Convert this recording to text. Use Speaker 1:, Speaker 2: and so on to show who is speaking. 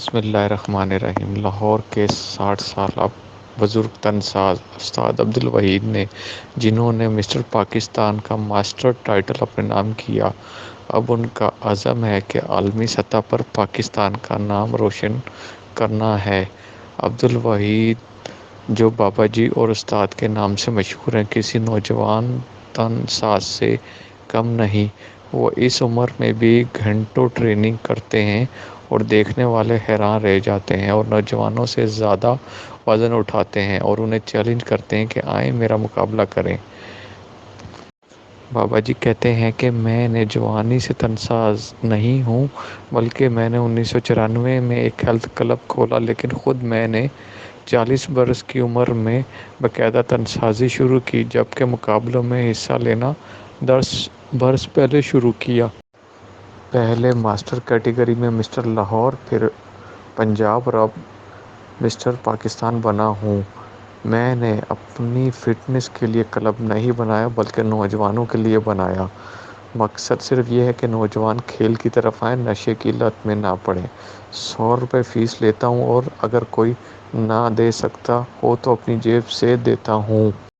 Speaker 1: بسم اللہ الرحمن الرحیم۔ لاہور کے 60 سالہ بزرگ تنساز استاد عبدالوحید نے، جنہوں نے مسٹر پاکستان کا ماسٹر ٹائٹل اپنے نام کیا، اب ان کا عزم ہے کہ عالمی سطح پر پاکستان کا نام روشن کرنا ہے۔ عبدالوحید، جو بابا جی اور استاد کے نام سے مشہور ہیں، کسی نوجوان تنساز سے کم نہیں۔ وہ اس عمر میں بھی گھنٹوں ٹریننگ کرتے ہیں اور دیکھنے والے حیران رہ جاتے ہیں، اور نوجوانوں سے زیادہ وزن اٹھاتے ہیں اور انہیں چیلنج کرتے ہیں کہ آئیں میرا مقابلہ کریں۔ بابا جی کہتے ہیں کہ میں نے جوانی سے تنساز نہیں ہوں، بلکہ میں نے 1994 میں ایک ہیلتھ کلب کھولا، لیکن خود میں نے 40 برس کی عمر میں باقاعدہ تنسازی شروع کی، جبکہ مقابلوں میں حصہ لینا 10 برس پہلے شروع کیا۔ پہلے ماسٹر کیٹیگری میں مسٹر لاہور، پھر پنجاب اور اب مسٹر پاکستان بنا ہوں۔ میں نے اپنی فٹنس کے لیے کلب نہیں بنایا، بلکہ نوجوانوں کے لیے بنایا۔ مقصد صرف یہ ہے کہ نوجوان کھیل کی طرف آئیں، نشے کی لت میں نہ پڑیں۔ 100 روپے فیس لیتا ہوں اور اگر کوئی نہ دے سکتا ہو تو اپنی جیب سے دیتا ہوں۔